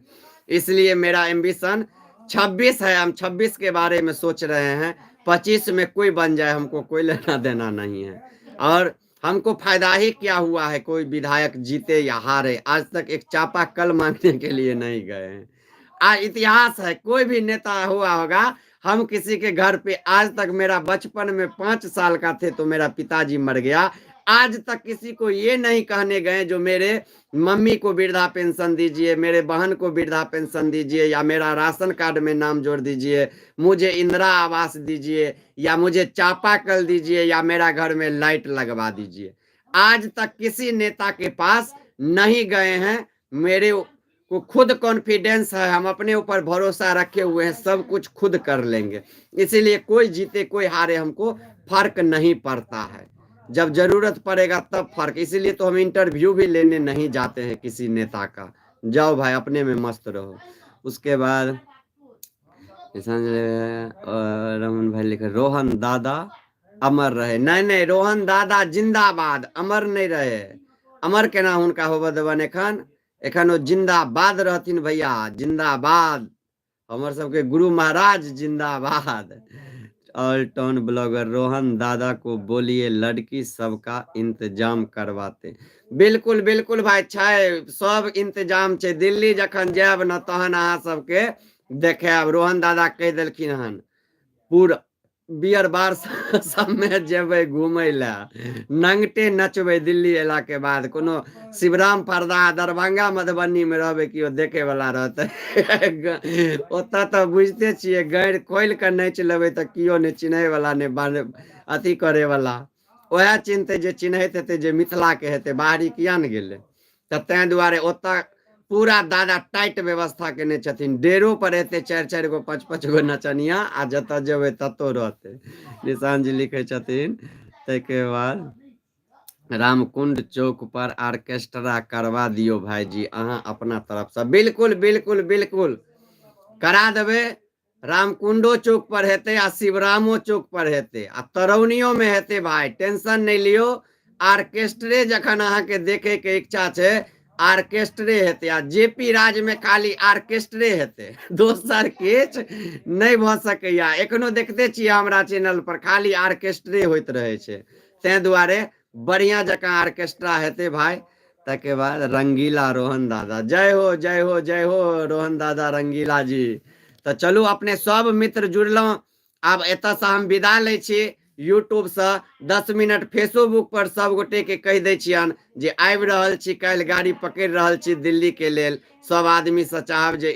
इसलिए मेरा एम्बिशन 26 है। हम 26 के बारे में सोच रहे हैं। 25 में कोई बन जाए, हमको कोई लेना देना नहीं है। और हमको फायदा ही क्या हुआ है कोई विधायक जीते या हारे? आज तक एक चापा कल मांगने के लिए नहीं गए हैं। आज इतिहास है, कोई भी नेता हुआ होगा, हम किसी के घर पे, आज तक मेरा बचपन में 5 साल का थे तो मेरा पिताजी मर गया, आज तक किसी को ये नहीं कहने गए जो मेरे मम्मी को वृद्धा पेंशन दीजिए, मेरे बहन को वृद्धा पेंशन दीजिए, या मेरा राशन कार्ड में नाम जोड़ दीजिए, मुझे इंदिरा आवास दीजिए, या मुझे चापाकल दीजिए, या मेरा घर में लाइट लगवा दीजिए। आज तक किसी नेता के पास नहीं गए हैं। मेरे को खुद कॉन्फिडेंस है, हम अपने ऊपर भरोसा रखे हुए हैं, सब कुछ खुद कर लेंगे। इसीलिए कोई जीते कोई हारे हमको फर्क नहीं पड़ता है, जब जरूरत पड़ेगा तब फर्क। इसीलिए तो हम इंटरव्यू भी लेने नहीं जाते हैं किसी नेता का। जाओ भाई, अपने में मस्त रहो। उसके बाद रमन भाई लिखे, रोहन दादा अमर रहे। नहीं नहीं, रोहन दादा जिंदाबाद, अमर नहीं रहे। अमर केना हुनका होबे देबन? एखन वो जिंदाबाद रहथिन भैया, जिंदाबाद। हमर सबके गुरु महाराज जिंदाबाद। ऑल टाउन ब्लॉगर रोहन दादा को बोलिए लड़की सबका इंतजाम करवाते। बिल्कुल बिल्कुल भाई, छै सब इंतजाम छै। दिल्ली जखन जायब न तहन अहाँ सबके देखाब। रोहन दादा कह देलखिन हन पूरा बियर बार सब में जेबै घूमे ला, नंगटे नचबै दिल्ली एला के बाद। कोनो शिवराम परदा दरभंगा मधुबनी में रहबै, किओ देखे वाला रहते? ओतऽ तऽ बुझते छियै, गैर खोल के नाच लेबै तऽ किओ नहि चिन्है वाला, नहि अथी करे वाला। ओएह चिन्हते जे चिन्हैत हेतै, जे मिथिला के हेतै, बाहरी किया ने गेलै? तऽ तैं दुआरे ओतऽ पूरा दादा टाइट व्यवस्था केने छथिन। डेरो पर रहते 4-4 गो 5-5 गो नचनिया, आ जतऽ जेबै ततौ रहते। निशान जी लिखे छथिन, ताहिके बाद रामकुंड चौक पर ऑर्केस्ट्रा करवा दियो भाईजी अहाँ अपना तरफ से। बिल्कुल बिल्कुल बिल्कुल करा देबै। रामकुंडो चौक पर हेतै, आ शिवरामो चौक पर हेतै, आ तरौनियो में हेतै भाई, टेंशन नहीं लियो। ऑर्केस्ट्रे जखन अहाँके देखे के इच्छा छै, ऑर्केस्ट्रे हेतै। आ जेपी राज में खाली ऑर्केस्ट्रे हेतै, दोसर किछ नहीं भ सकैया। एखनो देखते छियै हमरा चैनल पर खाली ऑर्केस्ट्रे होइत रहे छै। तैं दुआरे बढ़िया जकां ऑर्केस्ट्रा हेतै भाई। ताके बाद रंगीला रोहन दादा, जय हो जय हो जय हो रोहन दादा रंगीला जी। तो चलू अपने सब मित्र जुड़लहुँ। आब एतऽ से हम विदा लै छी। यूट्यूब से 10 मिनट फेसबुक पर सब गोटे के कह दै छियन जे आबि रहल छी, काल्हि गाड़ी पकड़ि रहल छी दिल्ली के लेल। सब आदमी से चाहब जे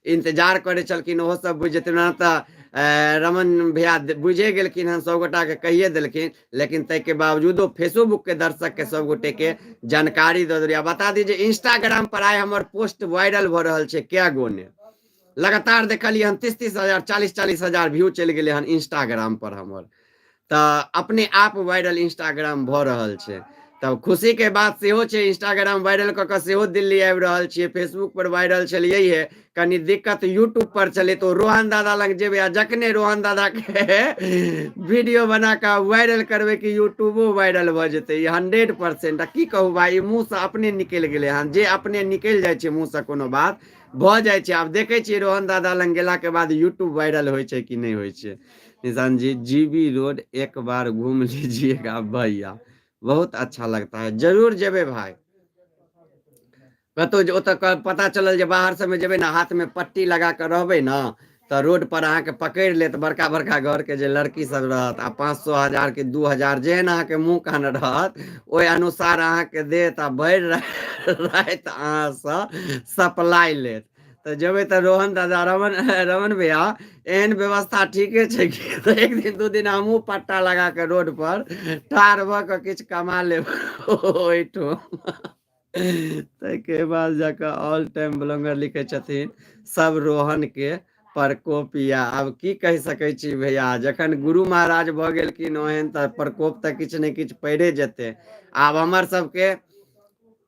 इंतजार करे छलखिन, ओहो सब बुझ जेतै। ना तऽ रमन भैया बुझे गेलखिन हन, सब गोटा के कहिए देलखिन, लेकिन ताहिके बावजूदो फेसबुक के दर्शक के सब गोटे के जानकारी दऽ देलियै। बता दी जे इंस्टाग्राम पर आइ हमर पोस्ट वायरल भऽ रहल छै कै गो ने। लगातार देखलिए हन 30-30 हजार 40-40 हजार व्यू चलि गेले हन इंस्टाग्राम पर हमर। तऽ अपने आप वायरल इंस्टाग्राम भऽ रहल छै। तब खुशी के बात सेहो छै, इंस्टाग्राम वायरल कऽ कऽ सेहो दिल्ली आबि रहल छियै। फेसबुक पर वायरल छलियै है, कनी दिक्कत यूट्यूब पर चले तो रोहन दादा लग जेबै, आ जखने रोहन दादा के वीडियो बना कऽ वायरल करबै कि यूट्यूबो वायरल भऽ जेतै। ई 100%। की कहू भाई, मुँह से अपने निकलि गेलै हन। जे अपने निकलि जाइ छै मुँह से कोनो बात भऽ जाइ छै। आब देखे छियै रोहन दादा लग गेला के बाद यूट्यूब वायरल होइ छै कि नहीं होइ छै। निशान जी, जीबी रोड एक बार घूम लीजिएगा भैया, बहुत अच्छा लगता है। जरूर जेबे भाई। कतौ ओतऽ पता चलल जे बाहर सबमे जेबै ने, हाथ में पट्टी लगा कऽ रहबै न, तऽ रोड पर अहाँके पकड़ि लेत बड़का बड़का घर के जे लड़की सब रहत, आ 500 हजार के 2000 जेहन अहाँके मुँह कान रहत, ओहि अनुसार अहाँके देत, आ भरि राति अहाँ से सप्लाई लेत। तो जेबै तऽ रोहन दादा रमन भैया एहन व्यवस्था ठीके छै कि तो एक दिन 2 दिन हमहूँ पट्टा लगा के रोड पर ठाढ़ भऽ कऽ किछु कमा लेब ओहिठुम। ताहिके बाद जाकऽ ऑल टाइम ब्लॉगर लिखे छथिन, सब रोहन के प्रकोपिया आब की कहि सकै छी भैया, जखन गुरु महाराज भऽ गेलखिन ओहन तऽ प्रकोप तऽ किछु ने किछु पड़े जेतै। आब हमर सबके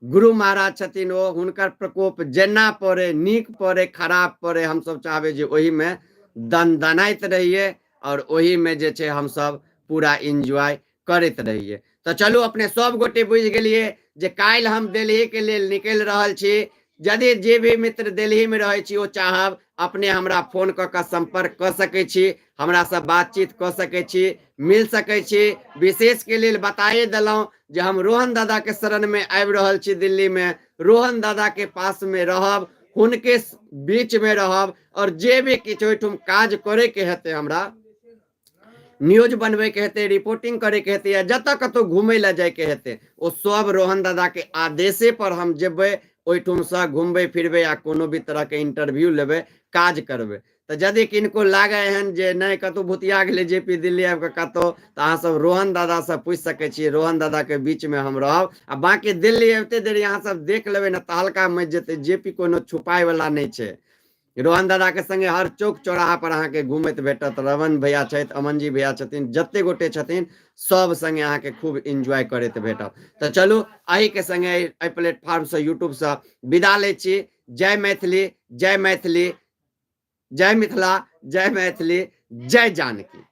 गुरु महाराज छथिन, ओ हुनकर प्रकोप जेना पड़े, नीक पड़े खराब पड़े, हमसब चाहबै जे ओहिमे दनदनाइत रहिए और ओहिमे जे छै हमसब पूरा एंजॉय करैत रहिए। तऽ चलू अपने सब गोटे बुझि गेलिए जे काल्हि हम दिल्ली के लेल निकलि रहल छी। यदि जे भी मित्र दिल्ली में रहे छी ओ चाहब अपने हमरा फोन कऽ के संपर्क कऽ सकै छी, हमरा से बातचीत कऽ सकै छी, मिल सकै छी। विशेष के लेल बताए देलहुं जे हम रोहन दादा के शरण में आबि रहल छी दिल्ली में, रोहन दादा के पास में रहब, हुनके बीच में रहब और जे भी किछु ओहिठुम काज करे के हेतै, हमरा न्यूज बनबे के हेतै, रिपोर्टिंग करे के हेतै, या जतऽ कतौ घूमय लए जाय के हेतै, ओ सब रोहन दादा के आदेशे पर हम जेबै, ओहिठुम से घूमबै फिरबै आ कोनो भी तरह के इंटरव्यू लेबै, काज करबै। तऽ यदि किनको लागे एहन जे नहीं कतौ भुतिया गेलै जेपी दिल्ली आबि कऽ कतौ, तऽ अहाँ सब रोहन दादा से पूछि सकै छियै, रोहन दादा के बीच में हम रहब। आ बाकी दिल्ली अबते देरी अहाँ सब देख लेबै ना तऽ हल्का मच जेतै, जेपी कोनो छुपाय वाला नहीं छै। रोहन दादा के संगे हर चौक चौराहा पर अहाँ के घूमैत भेटत, रमन भैया छथि, अमन जी भैया छथिन, जते गोटे छथिन सब संगे अहाँ के खूब एंजॉय करैत भेटत। तऽ चलू अही के संगे एहि प्लेटफॉर्म से यूट्यूब से विदा लै छी। जय मैथिली, जय मैथिली, जय मिथिला, जय मैथिली, जय जानकी।